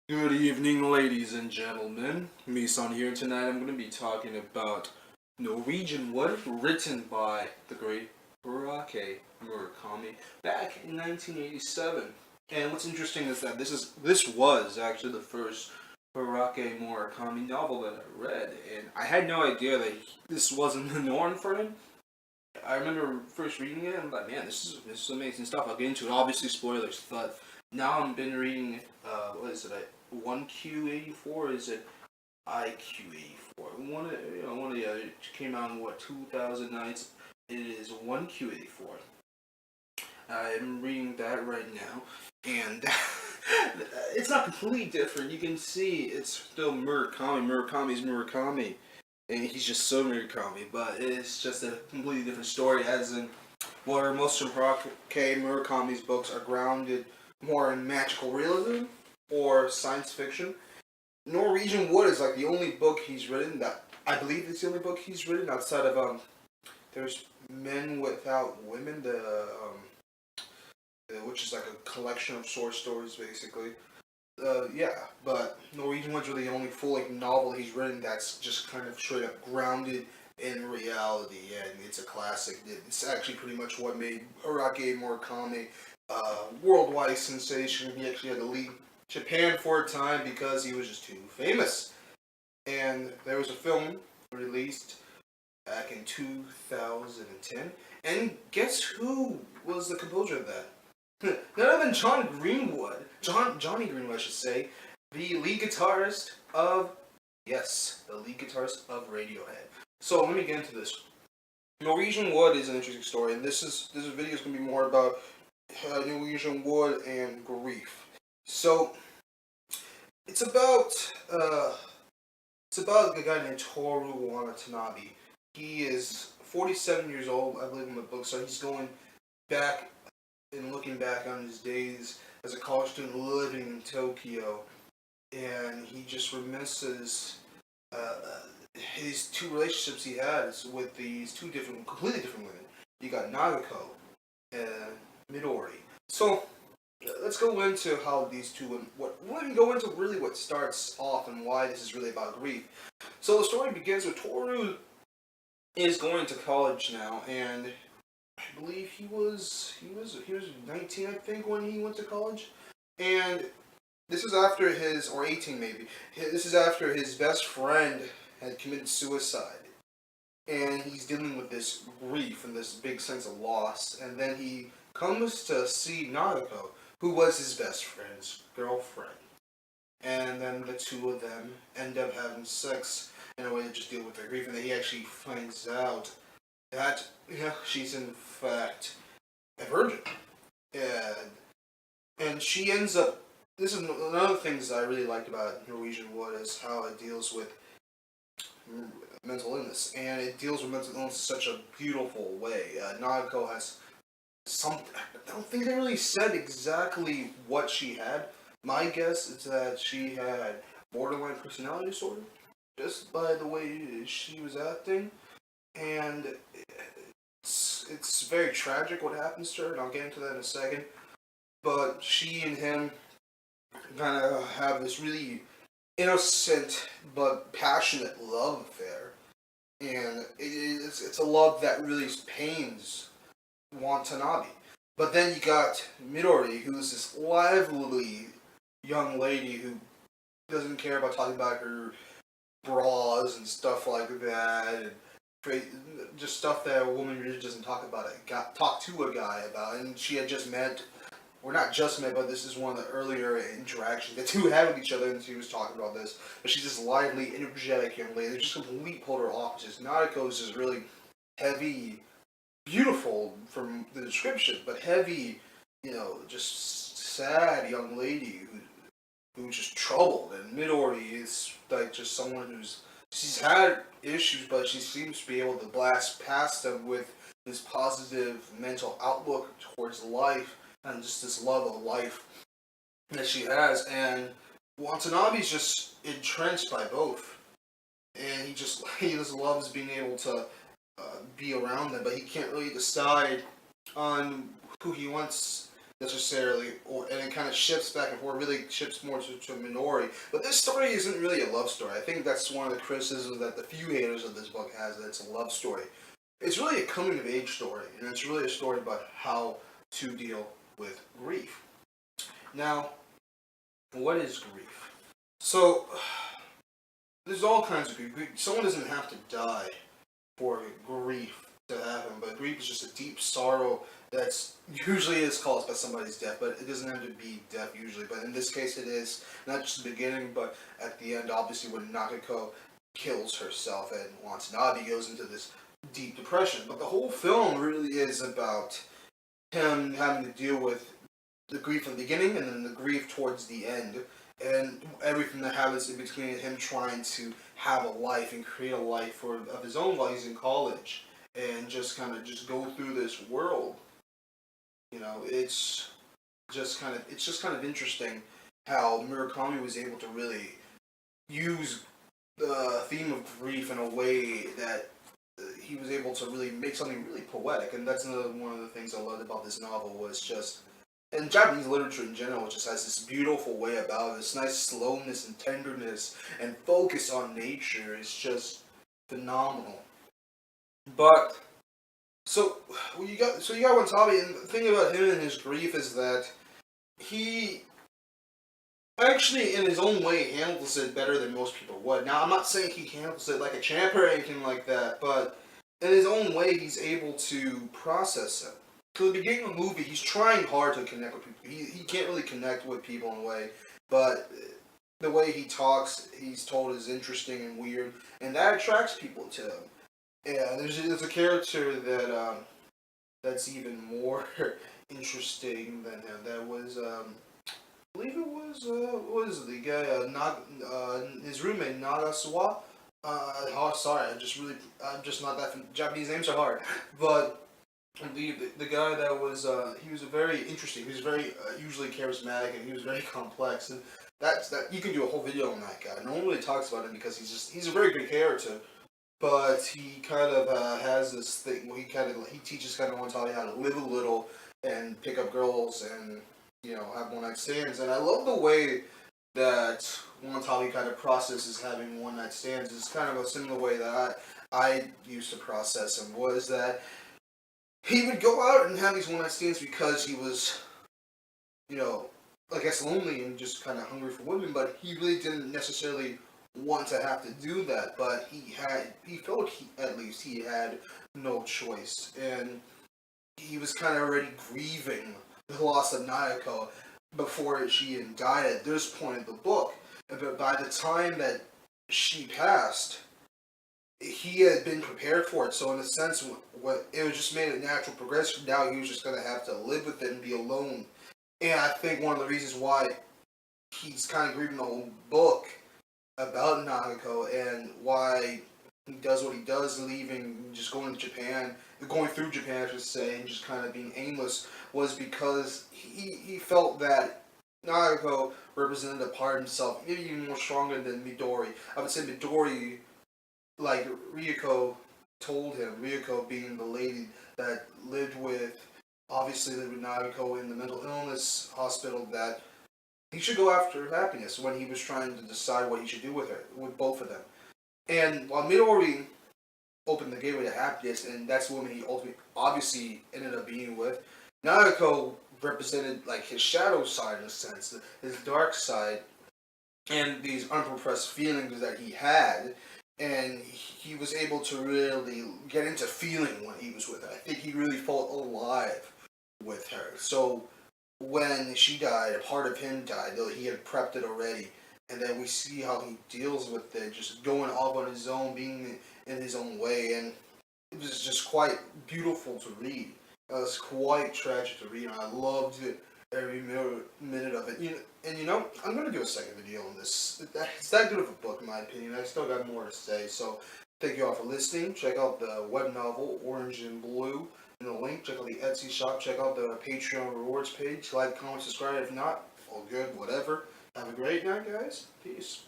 Good evening, ladies and gentlemen. Misan here tonight. I'm going to be talking about Norwegian Wood, written by the great Haruki Murakami back in 1987. And what's interesting is that this was actually the first Haruki Murakami novel that I read, and I had no idea that this wasn't the norm for him. I remember first reading it, and I'm like, man, this is amazing stuff. I'll get into it. Obviously, spoilers, but now I've been reading. What is it? 1Q84? Is it IQ84? One of the other. It came out in what 2009. It is 1Q84. I'm reading that right now, and it's not completely different. You can see it's still Murakami. Murakami's Murakami, and he's just so Murakami. But it's just a completely different story. As in, where most of Murakami's books are grounded more in magical realism or science fiction. Norwegian Wood is like the only book he's written that I believe it's the only book he's written outside of there's Men Without Women, which is like a collection of short stories basically. Yeah, but Norwegian Wood's really the only full like novel he's written that's just kind of straight up grounded in reality, and it's a classic. It's actually pretty much what made Haruki Murakami worldwide sensation. He actually had to leave Japan for a time because he was just too famous. And there was a film released back in 2010, and guess who was the composer of that? None other than Johnny Greenwood, I should say, the lead guitarist of, yes, the lead guitarist of Radiohead. So let me get into this. Norwegian Wood is an interesting story, and this video is going to be more about Norwegian Wood and Greif. So it's about a guy named Toru Watanabe. He is 47 years old, I believe in the book. So he's going back and looking back on his days as a college student living in Tokyo, and he just reminisces his two relationships he has with these two completely different women. You got Nagako and Midori. So let's go into how these two and let me go into really what starts off and why this is really about Greif. So the story begins with Toru is going to college now, and I believe he was 19, I think, when he went to college, and this is after his, or 18 maybe. This is after his best friend had committed suicide, and he's dealing with this grief and this big sense of loss, and then he comes to see Naruto, who was his best friend's girlfriend. And then the two of them end up having sex in a way to just deal with their grief, and then he actually finds out that she's in fact a virgin. And she ends up, this is one of the things I really liked about Norwegian Wood is how it deals with mental illness, and it deals with mental illness in such a beautiful way. Naruto has I don't think they really said exactly what she had. My guess is that she had borderline personality disorder, just by the way she was acting, and it's very tragic what happens to her, and I'll get into that in a second. But she and him kind of have this really innocent but passionate love affair, and it's a love that really pains Watanabe. But then you got Midori, who's this lively young lady who doesn't care about talking about her bras and stuff like that, and just stuff that a woman really doesn't talk to a guy about. And she had just met, or not just met, but this is one of the earlier interactions the two had with each other, and she was talking about this. But she's this lively, energetic young lady. They're just complete polar opposites. Naruto is just really heavy, beautiful from the description, but heavy, just sad young lady who's just troubled. And Midori is like just someone she's had issues, but she seems to be able to blast past them with this positive mental outlook towards life and just this love of life that she has. And Watanabe's just entrenched by both, and he just loves being able to be around them, but he can't really decide on who he wants necessarily, and it kind of shifts back and forth, really shifts more to Minori. But this story isn't really a love story. I think that's one of the criticisms that the few haters of this book has, that it's a love story. It's really a coming of age story, and it's really a story about how to deal with grief. Now, what is grief? So, there's all kinds of grief. Someone doesn't have to die for grief to happen, but grief is just a deep sorrow that's usually is caused by somebody's death, but it doesn't have to be death usually. But in this case, it is not just the beginning, but at the end. Obviously, when Nagako kills herself and Watanabe goes into this deep depression. But the whole film really is about him having to deal with the grief in the beginning and then the grief towards the end, and everything that happens in between, him trying to have a life and create a life of his own while he's in college, and just kind of just go through this world. It's just kind of interesting how Murakami was able to really use the theme of grief in a way that he was able to really make something really poetic, and that's another one of the things I loved about this novel was just, and Japanese literature in general just has this beautiful way about it, this nice slowness and tenderness and focus on nature. It's just phenomenal. But you got Watanabe, and the thing about him and his grief is that he actually, in his own way, handles it better than most people would. Now, I'm not saying he handles it like a champ or anything like that, but in his own way, he's able to process it. So, the beginning of the movie, he's trying hard to connect with people. He can't really connect with people in a way, but the way he talks, he's told, is interesting and weird, and that attracts people to him. Yeah, there's a character that's even more interesting than him. That was I believe it was what is it, the guy his roommate Nagasawa. Oh, sorry, I'm just not that Japanese names are hard, but the guy that was he was a very interesting. He was very usually charismatic, and he was very complex, and that you can do a whole video on that guy. No one really talks about him because he's a very good character. But he kind of has this thing where he teaches kind of Watanabe how to live a little and pick up girls and have one night stands. And I love the way that Watanabe kind of processes having one night stands. It's kind of a similar way that I used to process him, was that he would go out and have these one night stands because he was I guess lonely and just kind of hungry for women, but he really didn't necessarily want to have to do that, but he felt at least he had no choice, and he was kind of already grieving the loss of Nayako before she even died at this point in the book. But by the time that she passed, he had been prepared for it. So in a sense, what it was just made a natural progression. Now he was just going to have to live with it and be alone. And I think one of the reasons why he's kind of grieving the whole book about Nagako and why he does what he does, leaving, just going through Japan, I should say, and just kind of being aimless, was because he felt that Nagako represented a part of himself, maybe even more stronger than Midori. I would say Midori, like Ryuko told him, Ryuko being the lady that obviously lived with Nagako in the mental illness hospital, that he should go after happiness when he was trying to decide what he should do with both of them. And while Midori opened the gateway to happiness, and that's the woman he ultimately, obviously, ended up being with, Nagako represented like his shadow side in a sense, his dark side, and these unrepressed feelings that he had, and he was able to really get into feeling when he was with her. I think he really felt alive with her. So when she died, a part of him died, though he had prepped it already. And then we see how he deals with it, just going off on his own, being in his own way. And it was just quite beautiful to read. It was quite tragic to read, and I loved it every minute of it. I'm going to do a second video on this. It's that good of a book, in my opinion. I still got more to say. So thank you all for listening. Check out the web novel, Orange and Blue, in the link. Check out the Etsy shop. Check out the Patreon rewards page. Like, comment, subscribe. If not, all good, whatever. Have a great night, guys. Peace.